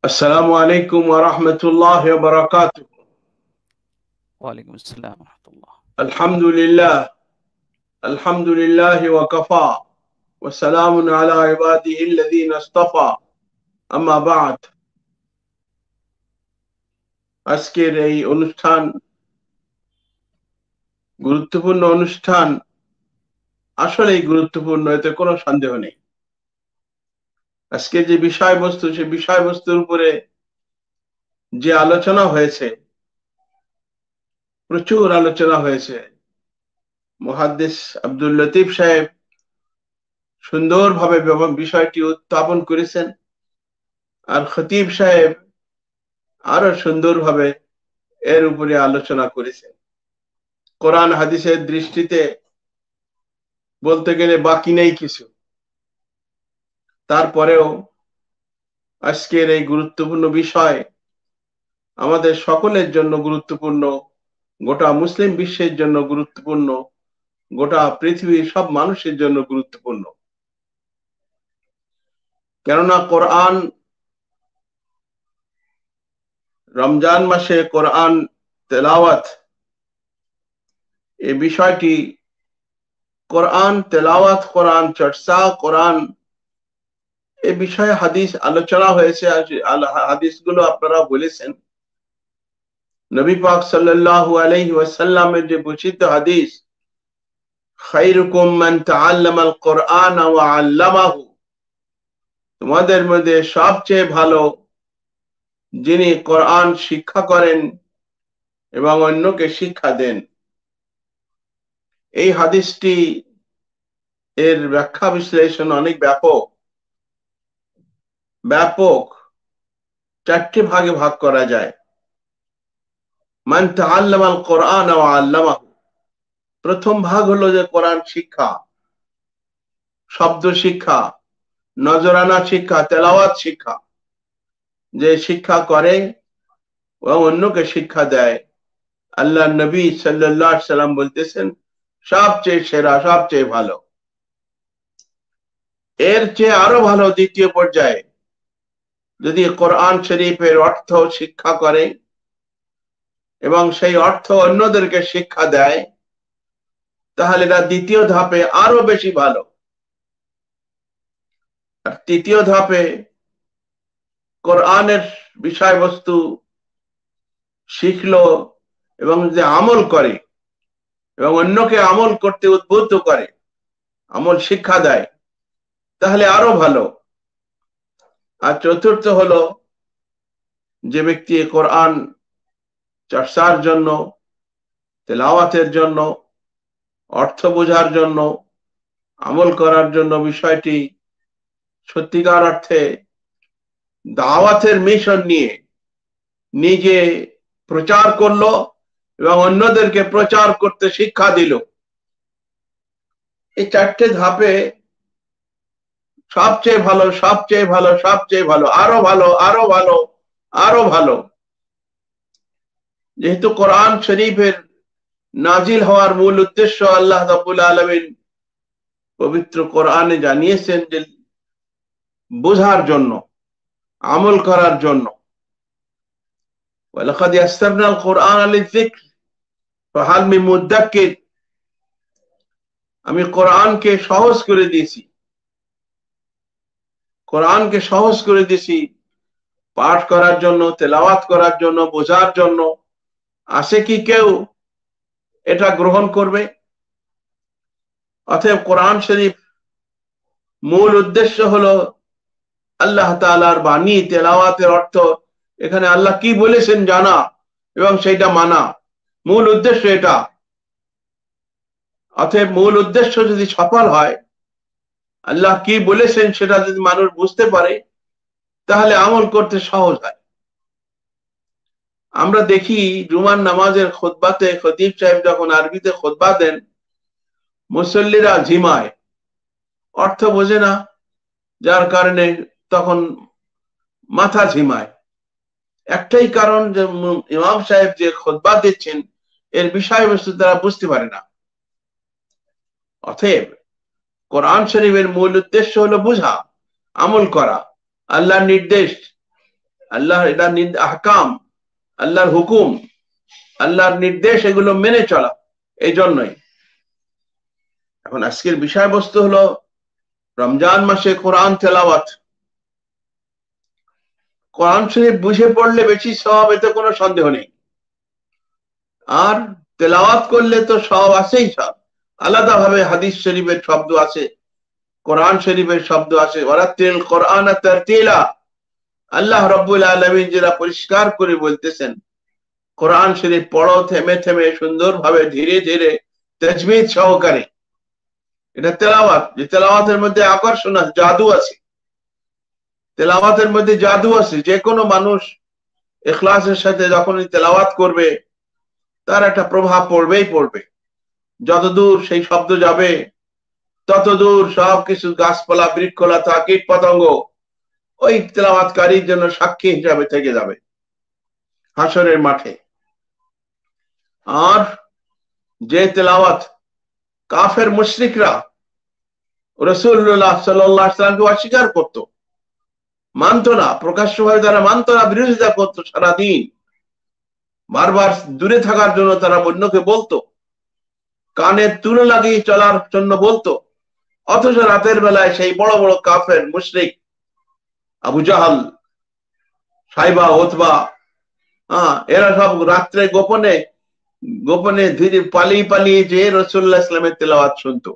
السلام عليكم ورحمة الله وبركاته. وعليكم السلام ورحمة الله. الحمد لله وكفى وسلام على عباده الذين اصطفى أما بعد. আজকের এই অনুষ্ঠান গুরুত্বপূর্ণ অনুষ্ঠান, আসলেই গুরুত্বপূর্ণ, এতে কোনো সন্দেহ নেই। আজকে যে বিষয়বস্তু, সে বিষয়বস্তুর উপরে যে আলোচনা হয়েছে, প্রচুর আলোচনা হয়েছে। মুহাদ্দিস আব্দুল লতিফ সাহেব সুন্দরভাবে বিষয়টি উত্থাপন করেছেন, আর খতিব সাহেব আরো সুন্দরভাবে এর উপরে আলোচনা করেছেন। কোরআন হাদিসের দৃষ্টিতে বলতে গেলে বাকি নেই কিছু। তারপরেও আজকের এই গুরুত্বপূর্ণ বিষয় আমাদের সকলের জন্য গুরুত্বপূর্ণ, গোটা মুসলিম বিশ্বের জন্য গুরুত্বপূর্ণ, গোটা পৃথিবীর সব মানুষের জন্য গুরুত্বপূর্ণ। কেননা কোরআন, রমজান মাসে কোরআন তেলাওয়াত, এই বিষয়টি, কোরআন তেলাওয়াত, কোরআন চর্চা, কোরআন এ বিষয়ে হাদিস আলোচনা হয়েছে। হাদিসগুলো আপনারা বলেছেন। নবী পাক সাল্লাল্লাহু আলাইহি ওয়াসাল্লামের যে প্রসিদ্ধ হাদিস, খায়রুকুম মান তাআল্লামাল কোরআন ওয়া আল্লামাহু, তোমাদের মধ্যে সবচেয়ে ভালো যিনি কোরআন শিক্ষা করেন এবং অন্যকে শিক্ষা দেন। এই হাদিসটি এর ব্যাখ্যা বিশ্লেষণ অনেক ব্যাপক চারটি ভাগে ভাগ করা যায়। মান তাআল্লামাল কোরআন ওয়া আল্লামাহু, প্রথম ভাগ হলো যে কোরআন শিক্ষা, শব্দ শিক্ষা, নজরানা শিক্ষা, তেলাওয়াত শিক্ষা, যে শিক্ষা করে এবং অন্যকে শিক্ষা দেয়। আল্লাহ নবী সাল্লাল্লাহু আলাইহি সাল্লাম বলতেছেন সবচেয়ে সেরা, সবচেয়ে ভালো। এর চেয়ে আরো ভালো দ্বিতীয় পর্যায়ে যদি কোরআন শরীফের অর্থ শিক্ষা করে এবং সেই অর্থ অন্যদেরকে শিক্ষা দেয়, তাহলে এটা দ্বিতীয় ধাপে আরো বেশি ভালো। আর তৃতীয় ধাপে কোরআনের বিষয়বস্তু শিখলো এবং যে আমল করে এবং অন্যকে আমল করতে উদ্বুদ্ধ করে, আমল শিক্ষা দেয়, তাহলে আরো ভালো। আর চতুর্থ হলো যে ব্যক্তি কোরআন চর্চার জন্য, তেলাওয়াতের জন্য, অর্থ বোঝার জন্য, আমল করার জন্য বিষয়টি সত্যিকার অর্থে দাওয়াতের মিশন নিয়ে নিজে প্রচার করলো এবং অন্যদেরকে প্রচার করতে শিক্ষা দিল। এই চারটে ধাপে সবচেয়ে ভালো, সবচেয়ে ভালো, সবচেয়ে ভালো, আরো ভালো, আরো ভালো, আরো ভালো। যেহেতু কোরআন শরীফের নাজিল হওয়ার মূল উদ্দেশ্য আল্লাহ রাব্বুল আলামিন পবিত্র কোরআনে জানিয়েছেন যে বোঝার জন্য, আমল করার জন্য। ওয়ালাকাদ ইয়াসসারনাল কোরআন লিযিকর ফাহাল মিন মুদ্দাক্কির, আমি কোরআনকে সহজ করে দিয়েছি, কোরআনকে সহজ করে দিয়েছি পাঠ করার জন্য, তেলাওয়াত করার জন্য, বোঝার জন্য। আছে কি কেউ এটা গ্রহণ করবে? অতএব কোরআন শরীফ মূল উদ্দেশ্য হলো আল্লাহ তাআলার বাণী, তেলাওয়াতের অর্থ, এখানে আল্লাহ কি বলেছেন জানা এবং সেইটা মানা, মূল উদ্দেশ্য এটা। অতএব মূল উদ্দেশ্য যদি সফল হয়, আল্লাহ কি বলেছেন সেটা যদি মানুষ বুঝতে পারে, তাহলে আমল করতে সহজ হয়। আমরা দেখি জুমার নামাজের খুতবাতে খতিব সাহেব যখন আরবিতে খুতবা দেন, মুসল্লিরা ঝিমায়, অর্থ বোঝে না, যার কারণে তখন মাথা ঝিমায়। একটাই কারণ, যে ইমাম সাহেব যে খুতবা দিচ্ছেন এর বিষয়বস্তু তারা বুঝতে পারে না। অতএব কোরআন শরীফের মূল উদ্দেশ্য হলো বোঝা, আমল করা, আল্লাহর নির্দেশ আল্লাহর এটা আহকাম, আল্লাহর হুকুম, আল্লাহর নির্দেশ, এগুলো মেনে চলা। এই জন্যই এখন আজকের বিষয়বস্তু হলো রমজান মাসে কোরআন তেলাওয়াত। কোরআন শরীফ বুঝে পড়লে বেশি সওয়াব, এতে কোনো সন্দেহ নেই। আর তেলাওয়াত করলে তো সওয়াব আছেই। সব আলাদা ভাবে হাদিস শরীফের শব্দ আছে, কোরআন শরীফের শব্দ আছে, ওয়ারাতিল কোরআন তারতিলা। আল্লাহ রাব্বুল আলামিন যেটা পরিষ্কার করে বলতেছেন, কোরআন শরীফ পড়ো থেমে থেমে, সুন্দরভাবে, ধীরে ধীরে, তাজবিদ সহকারে। এটা তেলাওয়াত। যে তেলাওয়াতের মধ্যে আকর্ষণ আছে, জাদু আছে। তেলাওয়াতের মধ্যে জাদু আছে। যে কোনো মানুষ ইখলাসের সাথে যখনই তেলাওয়াত করবে, তার একটা প্রভাব পড়বেই পড়বে। যতদূর সেই শব্দ যাবে, ততদূর সবকিছু, গাছপালা, বৃক্ষলতা, কীট পতঙ্গ ওই তেলাওয়াতকারীর জন্য সাক্ষী হিসাবে থেকে যাবে হাসরের মাঠে। আর যে তেলাওয়াত কাফের মুশরিকরা রাসূলুল্লাহ সাল্লাল্লাহু আলাইহি ওয়াসাল্লামকে অস্বীকার করত, মানত না, প্রকাশ্যভাবে তারা মানত না, বিরোধিতা করতো সারাদিন, বারবার দূরে থাকার জন্য তারা অন্যকে বলতো, কানে তুলে লাগিয়ে চলার জন্য বলতো। অথচ রাতের বেলায় সেই বড় বড় কাফের মুশরিক আবু জাহাল, সাইবা, ওতবা, এরা সব রাত্রে গোপনে গোপনে ধীরে পালিয়ে পালিয়ে যে রাসূলুল্লাহ ইসলামের তেলাওয়াত শুনতো।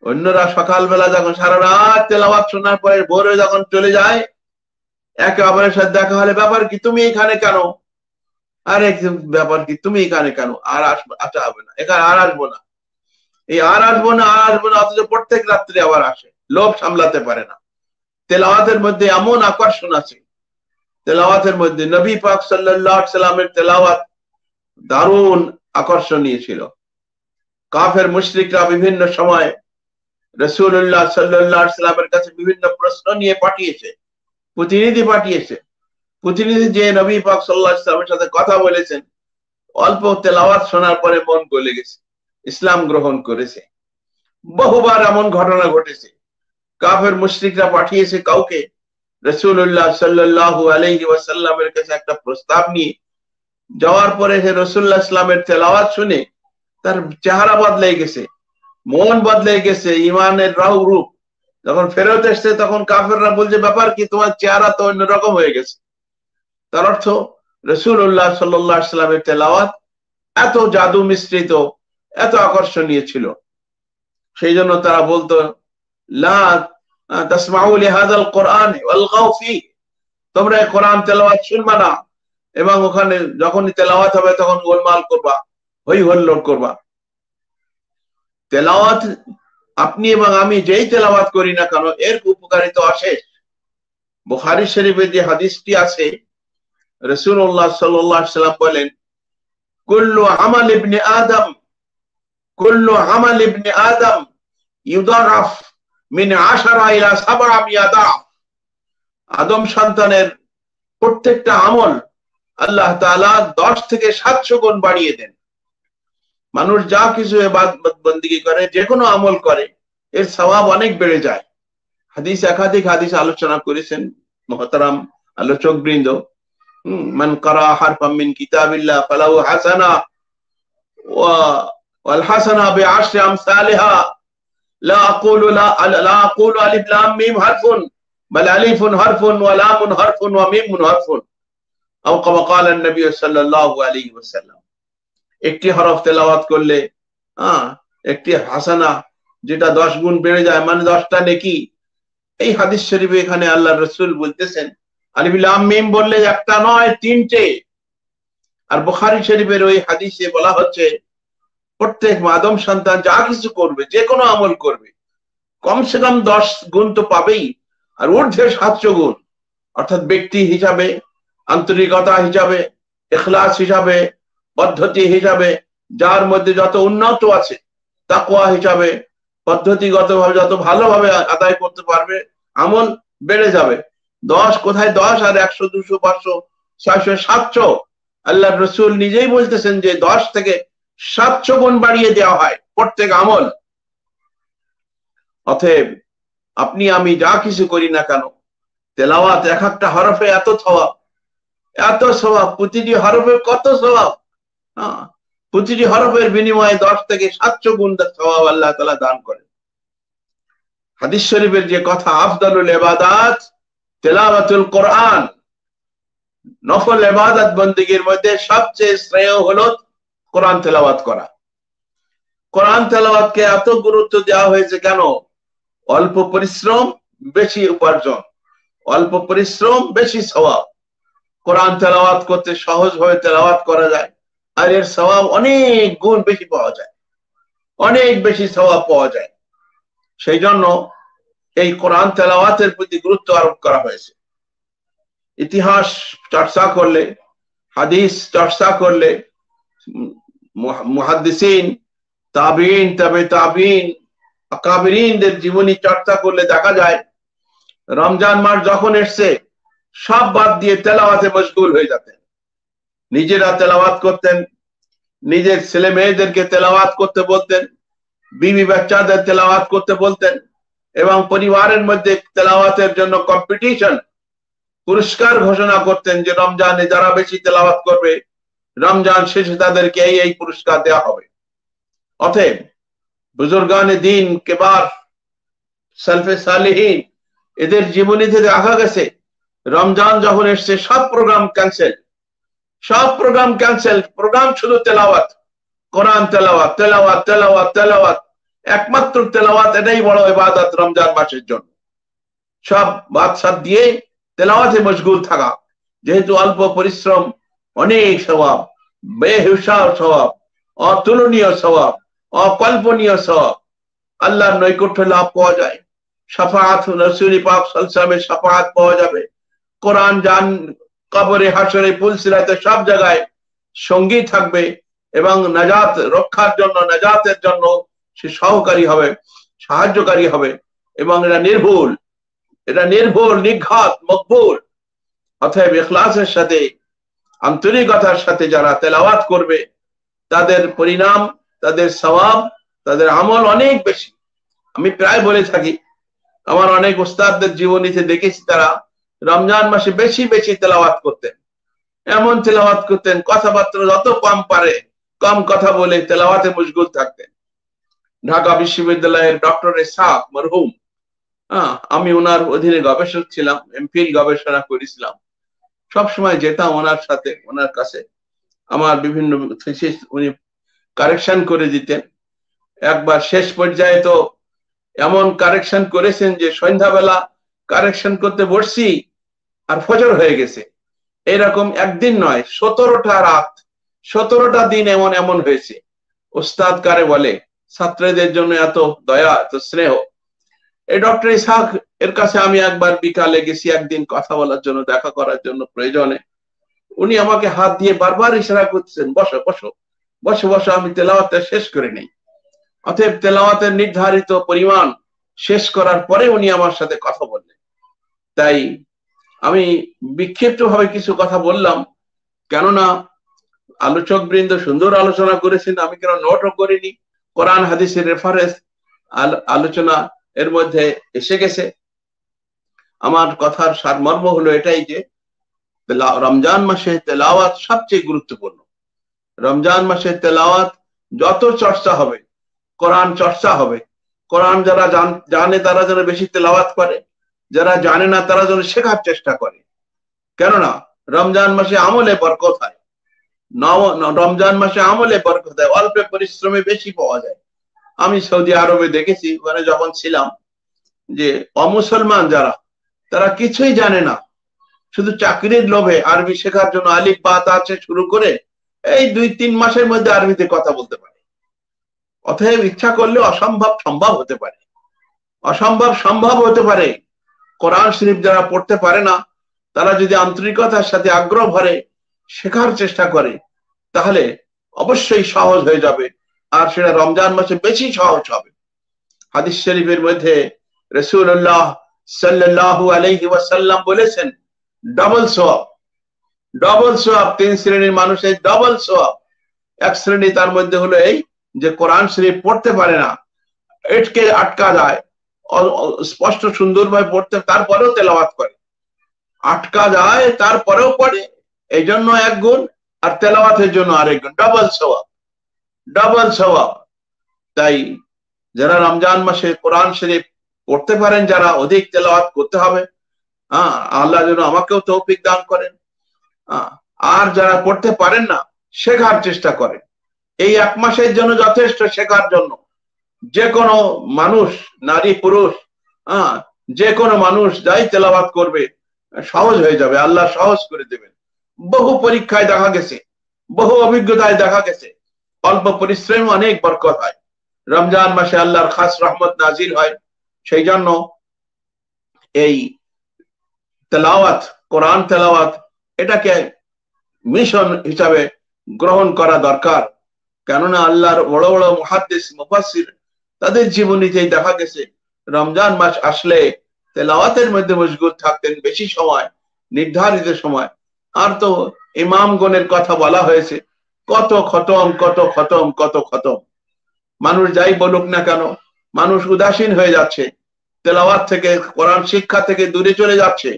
অন্যরা সকালবেলা যখন সারা রাত তেলাওয়াত শোনার পরে ভোরে যখন চলে যায়, একে অপরের সাথে দেখা হলে, ব্যাপার কি, তুমি এখানে কেন? আরে ব্যাপার কি, তুমি এখানে কেন? আর আসা হবে না, এখানে আর আসবো না, এই আর আসবো না, আর আসবো না। অথচ প্রত্যেক রাত্রে আবার আসে, লোভ সামলাতে পারে না। তেলাওয়াতের মধ্যে এমন আকর্ষণ আছে, তেলাওয়াতের মধ্যে নবী পাক সাল্লাল্লাহু আলাইহি সাল্লামের তেলাওয়াত দারুণ আকর্ষণীয় ছিল। কাফের মুশরিকরা বিভিন্ন সময় রাসূলুল্লাহ সাল্লাল্লাহু আলাইহি সাল্লামের কাছে বিভিন্ন প্রশ্ন নিয়ে পাঠিয়েছে, প্রতিনিধি পাঠিয়েছে। প্রতিনিধি যে নবী পাক সাল্লাল্লাহু আলাইহি সাল্লামের সাথে কথা বলেছেন, অল্প তেলাওয়াত শোনার পরে মন গলে গেছে, ইসলাম গ্রহণ করেছে। বহুবার এমন ঘটনা ঘটেছে। কাফের মুশরিকরা পাঠিয়েছে কাউকে রাসূলুল্লাহ সাল্লাল্লাহু আলাইহি ওয়াসাল্লামের কাছে একটা প্রস্তাব নিয়ে, যাওয়ার পরে সে রাসূলুল্লাহ ইসলামের তেলাওয়াত শুনে তার চেহারা বদলে গেছে, মন বদলে গেছে, ইমানের রূপ। যখন ফেরত এসছে তখন কাফেররা বলছে, ব্যাপার কি, তোমার চেহারা তো অন্যরকম হয়ে গেছে। তার অর্থ রাসূলুল্লাহ সাল্লাল্লাহু আলাইহি ওয়াসাল্লামের তেলাওয়াত এত জাদু মিশ্রিত, এত আকর্ষণীয় ছিল। সেই জন্য তারা বলতো, লা তাসমাউ লিহাযাল কোরআন ওয়ালগাউ ফি, তোমরা কোরআন তেলাওয়াত শুনবা না, এবং ওখানে যখনই তেলাওয়াত হবে তখন গোলমাল করবা, হই হল্লোড় করবা। তেলাওয়াত আপনি এবং আমি যেই তেলাওয়াত করি না কেন, এর উপকারিতা অশেষ। বুখারী শরীফে যে হাদিসটি আছে, রাসূলুল্লাহ সাল্লাল্লাহু আলাইহি ওয়াসাল্লাম বলেন, কুল্লু আমাল ইবনে আদম, কুল্লু আমাল ইবনে আদম ইউদারাফ মিন 10 ইলা 700 দাফ। আদম সন্তানের প্রত্যেকটা আমল আল্লাহ তাআলা 10 থেকে 700 গুণ বাড়িয়ে দেন। মানুষ যা কিছু ইবাদত বندگی করে, যে কোনো আমল করে, এর সওয়াব অনেক বেড়ে যায়। হাদিস, একাধিক হাদিস আলোচনা করেছেন মুহতারাম আলোচক বৃন্দ। মান ক্বারা হারফাম মিন কিতাবিল্লাহ ফালাহু হাসানা ওয়াল হাসানা বিআশরি আমসালিহা লা আকুলু আলিফ লাম মিম হারফুন বাল আলিফুন হারফুন ওয়া লামুন হারফুন ওয়া মিমুন হারফুন, আও কামা ক্বালা নবী সাল্লাল্লাহু আলাইহি ওয়াসাল্লাম। একটি হরফ তেলাওয়াত করলে একটি হাসানা, যেটা 10 গুণ বেড়ে যায়, মানে 10টা নেকি। এই হাদিস শরীফে এখানে আল্লাহ রাসূল বলতেছেন, আলিফ লাম মিম বললে একটা নয়, 3টে। আর বুখারী শরীফের ওই হাদিসে বলা হচ্ছে, প্রত্যেক আদম সন্তান যা কিছু করবে, যে কোনো আমল করবে, কমসে কম 10 গুণ তো পাবেই, আর ঊর্ধ্বে 700 গুণ। অর্থাৎ ব্যক্তি হিসাবে, আন্তরিকতা হিসাবে, ইখলাস হিসাবে, পদ্ধতি হিসাবে, যার মধ্যে যত উন্নত আছে, তাকওয়া হিসাবে, পদ্ধতিগতভাবে যত ভালোভাবে আদায় করতে পারবে, আমল বেড়ে যাবে। 10 কোথায় 10, আর 100, 200, 500, 600, 700। আল্লাহ রাসূল নিজেই বলতেছেন যে 10 থেকে 700 গুণ বাড়িয়ে দেওয়া হয় প্রত্যেক আমল। অতএব আপনি আমি যা কিছু করি না কেন, তেলাওয়াত এক একটা হরফে এত সওয়াব, প্রতিটি হরফে কত সওয়াব। প্রতিটি হরফের বিনিময়ে 10 থেকে 700 গুণ সওয়াব আল্লাহ তাআলা দান করেন। হাদিস শরীফের যে কথা, আফদালুল ইবাদাত তেলাওয়াতুল কোরআন, নফল ইবাদত বندگির মধ্যে সবচেয়ে শ্রেয় হলো কোরআন তেলাওয়াত করা। কোরআন তেলাওয়াতকে এত গুরুত্ব দেওয়া হয়েছে কেন? অল্প পরিশ্রম বেশি উপার্জন, অল্প পরিশ্রম বেশি সওয়াব। কোরআন তেলাওয়াত করতে সহজভাবে তেলাওয়াত করা যায়, আর এর সওয়াব অনেক গুণ বেশি পাওয়া যায়, অনেক বেশি সওয়াব পাওয়া যায়। সেই জন্য এই কোরআন তেলাওয়াতের প্রতি গুরুত্ব আরোপ করা হয়েছে। ইতিহাস চর্চা করলে, হাদিস চর্চা করলে, মুহাদ্দিসিন, তাবিঈন, তাবে তাবিঈন, আকাবিরিনদের জীবনী চর্চা করলে দেখা যায় রমজান মাস যখন এসছে সব বাদ দিয়ে তেলাওয়াতে মশগুল হয়ে যেতেন। নিজেরা তেলাওয়াত করতেন, নিজের ছেলে মেয়েদেরকে তেলাওয়াত করতে বলতেন, বিবি বাচ্চাদের তেলাওয়াত করতে বলতেন, এবং পরিবারের মধ্যে তেলাওয়াতের জন্য কম্পিটিশন, পুরস্কার ঘোষণা করতেন যে রমজানে যারা বেশি তেলাওয়াত করবে রমজান শেষে তাদেরকে এই পুরস্কার দেওয়া হবে। অতএব বুজুর্গানে দিন, কেবার, সালফে সালেহিন, এদের জীবনীতে দেখা গেছে রমজান যখন এসছে সব প্রোগ্রাম ক্যান্সেল, সব প্রোগ্রাম ক্যান্সেল, প্রোগ্রাম শুধু তেলাওয়াত, কোরআন তেলাওয়াত, তেলাওয়াত, তেলাওয়াত, তেলাওয়াত। একমাত্র তেলাওয়াত, এটাই বড় ইবাদত রমজান মাসের জন্য। সব বাদশাহ দিয়ে তেলাওয়াতে মশগুল থাকা, যেহেতু অল্প পরিশ্রম, অনেক সওয়াব, বেহিসাব সওয়াব, অতুলনীয় সওয়াব, অকল্পনীয় সওয়াব। আল্লাহর নৈকট্য লাভ পাওয়া যায়, শাফাআত রাসূল পাক সাল্লাল্লাহু আলাইহি ওয়াসাল্লামের শাফাআত পাওয়া যাবে। কোরআন জান কবরে, হাসরে, পুলসিরাতে সব জায়গায় সঙ্গী থাকবে, এবং নাজাত রক্ষার জন্য, নাজাতের জন্য সে সহকারী হবে, সাহায্যকারী হবে, এবং এটা নির্ভুল, নির্ঘাত, মকবুল। অতএব ইখলাসের সাথে, আন্তরিকতার সাথে যারা তেলাওয়াত করবে তাদের পরিণাম, তাদের সওয়াব, তাদের আমল অনেক বেশি। আমি প্রায় বলে থাকি, আমার অনেক উস্তাদদের জীবনীতে দেখেছি তারা রমজান মাসে বেশি বেশি তেলাওয়াত করতেন। এমন তেলাওয়াত করতেন, কথাবার্তা যত কম পারে কম কথা বলে তেলাওয়াতে মশগুল থাকতেন। ঢাকা বিশ্ববিদ্যালয়ের ডক্টর ইসহাক মরহুম, আমি ওনার অধীনে গবেষক ছিলাম, এমফিল গবেষণা করেছিলাম। সবসময় যেতাম ওনার সাথে, ওনার কাছে আমার বিভিন্ন থিসিস উনি কারেকশন করে দিতেন। একবার শেষ পর্যায়ে তো এমন কারেকশন করেছেন যে সন্ধ্যাবেলা কারেকশন করতে বসছি আর ফজর হয়ে গেছে। এরকম একদিন নয়, 17টা রাত, 17টা দিন এমন এমন হয়েছে। উস্তাদ কারে বলে, ছাত্রদের জন্য এত দয়া, এত স্নেহ। এই ডক্টর ইসহাক এর কাছে আমি একবার বিকালে গেছি একদিন কথা বলার জন্য, দেখা করার জন্য প্রয়োজনে। উনি আমাকে হাত দিয়ে বারবার ইশারা করতেছেন, বসো বসো বসো বসো, আমি তেলাওয়াতটা শেষ করে নেই। অতএব তেলাওয়াতের নির্ধারিত পরিমাণ শেষ করার পরে উনি আমার সাথে কথা বললেন। তাই আমি বিক্ষিপ্ত ভাবে কিছু কথা বললাম, কেননা আলোচক বৃন্দ সুন্দর আলোচনা করেছেন, আমি কেন নোটও করিনি। কোরআন হাদিসের রেফারেন্স আলোচনা এর মধ্যে এসে গেছে। আমার কথার সারমর্ম হলো এটাই যে রমজান মাসে তেলাওয়াত সবচেয়ে গুরুত্বপূর্ণ। রমজান মাসে তেলাওয়াত যত চর্চা হবে, কোরআন চর্চা হবে। কোরআন যারা জানে তারা যেন বেশি তেলাওয়াত করে, যারা জানে না তারা যেন শেখার চেষ্টা করে। কেননা রমজান মাসে আমলে বরকত হয়, রমজান মাসে আমলে বরকত হয়, অল্প পরিশ্রমে বেশি পাওয়া যায়। আমি সৌদি আরবে দেখেছি, ওখানে যখন ছিলাম, যে অমুসলমান যারা, তারা কিছুই জানে না, শুধু চাকরির লোভে আরবি শেখার জন্য আলিফ বা তা আছে শুরু করে এই 2-3 মাসের মধ্যে আরবিতে কথা বলতে পারে। অতএব ইচ্ছা করলে অসম্ভব সম্ভব হতে পারে, অসম্ভব সম্ভব হতে পারে। কোরআন শরীফ যারা পড়তে পারে না, তারা যদি আন্তরিকতার সাথে আগ্রহ ভরে শেখার চেষ্টা করে, তাহলে অবশ্যই সহজ হয়ে যাবে, আর সেটা রমজান মাসে বেশি সহজ হবে। হাদিস শরীফের মধ্যে রাসূলুল্লাহ সাল্লাল্লাহু আলাইহি ওয়াসাল্লাম বলেছেন, ডবল সওয়াব, ডবল সওয়াব। 3 শ্রেণীর মানুষের ডবল সওয়াব। এক শ্রেণী, তার মধ্যে হলো এই যে কোরআন শরীফ পড়তে পারে না, এটকে আটকা যায়, স্পষ্ট সুন্দরভাবে পড়তে, তারপরেও তেলাওয়াত করে, আটকা যায় তারপরেও পড়ে, এই জন্য 1 গুণ, আর তেলাওয়াতের জন্য আরেক গুণ, ডাবল সওয়াব, ডাবল সওয়াব। তাই যারা রমজান মাসে কোরআন শরীফ পড়তে পারেন, যারা অধিক তেলাওয়াত করতে হবে, আল্লাহ যেন আমাকেও তৌফিক দান করেন। আর যারা পড়তে পারেন না, শেখার চেষ্টা করেন। এই 1 মাসের জন্য যথেষ্ট শেখার জন্য। যে কোনো মানুষ, নারী পুরুষ, যে কোনো মানুষ যাই তেলাওয়াত করবে সহজ হয়ে যাবে, আল্লাহ সহজ করে দেবেন। বহু পরীক্ষায় দেখা গেছে, বহু অভিজ্ঞতায় দেখা গেছে, অল্প পরিশ্রম অনেক বরকত হয়। রমজান মাসে আল্লাহর খাস রহমত নাজিল হয়। সেই জন্য এই তেলাওয়াত, কোরআন তেলাওয়াত, এটাকে মিশন হিসাবে গ্রহণ করা দরকার। কেননা আল্লাহর বড় বড় মুহাদ্দিস মুফাসসির, তাদের জীবনীতেই দেখা গেছে রমজান মাস আসলে তেলাওয়াতের মধ্যে মশগুল থাকতেন বেশি সময়, নির্ধারিত সময়। আর তো ইমামগণের কথা বলা হয়েছে, কত খতম, কত খতম, কত খতম। মানুষ যাই বলুক না কেন, মানুষ উদাসীন হয়ে যাচ্ছে, তেলাওয়াত থেকে, কোরআন শিক্ষা থেকে দূরে চলে যাচ্ছে।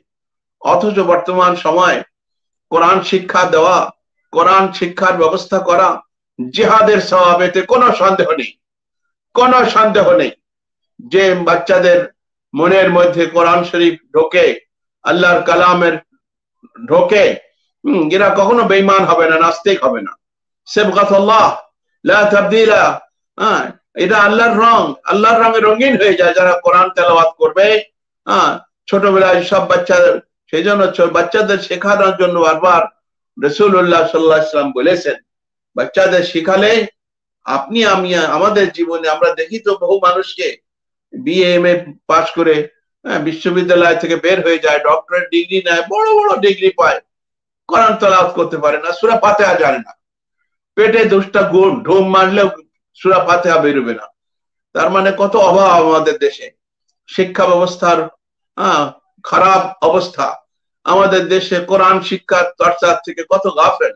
অথচ বর্তমান সময় কোরআন শিক্ষা দেওয়া, কোরআন শিক্ষার ব্যবস্থা করা জিহাদের সওয়াব, এতে কোনো সন্দেহ নেই, কোনো সন্দেহ নেই। যে বাচ্চাদের মনের মধ্যে কোরআন শরীফ ঢোকে, আল্লাহর কালামের ঢোকে, এরা কখনো বেঈমান হবে না, নাস্তিক হবে না। সিবগাতুল্লাহ লা তাবদীলা, এটা আল্লাহর রং, আল্লাহর রঙে রঙিন হয়ে যায় যারা কোরআন তেলাওয়াত করবে। ছোটবেলায় সব বাচ্চাদের, সেই জন্য বাচ্চাদের শেখানোর জন্য বারবার রাসূলুল্লাহ সাল্লাল্লাহু আলাইহি ওয়াসাল্লাম বলেছেন, বাচ্চাদের শিখালে আপনি, আমি, আমাদের জীবনে আমরা দেখি তো বহু মানুষকে বিএ এমএ পাস করে বিশ্ববিদ্যালয় থেকে বের হয়ে যায়, ডক্টরেট ডিগ্রি নেয়, বড় বড় ডিগ্রি পায়, কোরআন তেলাওয়াত করতে পারে না, সূরা ফাতিহা জানে না, পেটে 10টা ঢুম মারলেও সূরা ফাতিহা বেরোবে না। তার মানে কত অভাব আমাদের দেশে, শিক্ষা ব্যবস্থার খারাপ অবস্থা। আমাদের দেশে কোরআন শিক্ষার চর্চার থেকে কত গাফেল।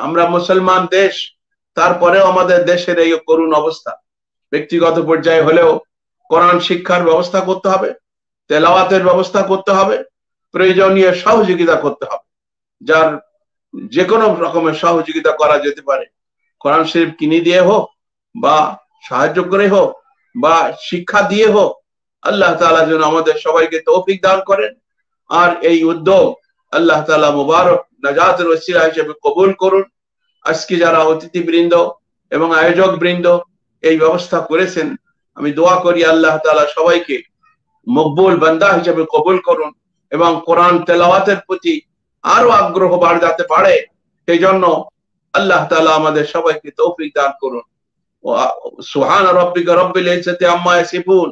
আমরা মুসলমান দেশ, তারপরেও আমাদের দেশের এই করুণ অবস্থা। ব্যক্তিগত পর্যায়ে হলেও কোরআন শিক্ষার ব্যবস্থা করতে হবে, তেলাওয়াতের ব্যবস্থা করতে হবে, প্রয়োজনীয় সহযোগিতা করতে হবে। যার যে কোনো রকমের সহযোগিতা করা যেতে পারে, কোরআন শরীফ কিনে দিয়ে হোক, বা সাহায্য করে হোক, বা শিক্ষা দিয়ে হোক, আল্লাহ তাআলা যেন আমাদের সবাইকে তৌফিক দান করেন। আর এই উদ্যোগ আল্লাহ তাআলা মুবারক নাজাতের ওসিলা হিসেবে কবুল করুন। আজকে যারা অতিথিবৃন্দ এবং আয়োজক বৃন্দ এই ব্যবস্থা করেছেন, আমি দোয়া করি আল্লাহ তাআলা সবাইকে মকবুল বান্দা হিসেবে কবুল করুন, এবং কোরআন তেলাওয়াতের প্রতি আরো আগ্রহ বাড়াতে পারে, সেই জন্য আল্লাহ তাআলা আমাদের সবাইকে তৌফিক দান করুন। সুবহান রাব্বিকা রাব্বিল ইজ্জাতি আম্মা ইয়াসিফুন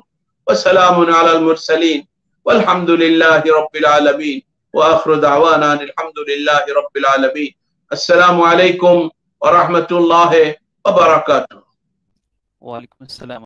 ওয়া সালামুন আলাল মুরসালিন ওয়ালহামদুলিল্লাহি রাব্বিল আলামিন ওয়া আখিরু দাওয়ানা আলহামদুলিল্লাহি রাব্বিল আলামিন। আসসালামু আলাইকুম ওয়া রাহমাতুল্লাহি ওয়া বারাকাতুহু। ওয়া আলাইকুম আসসালাম।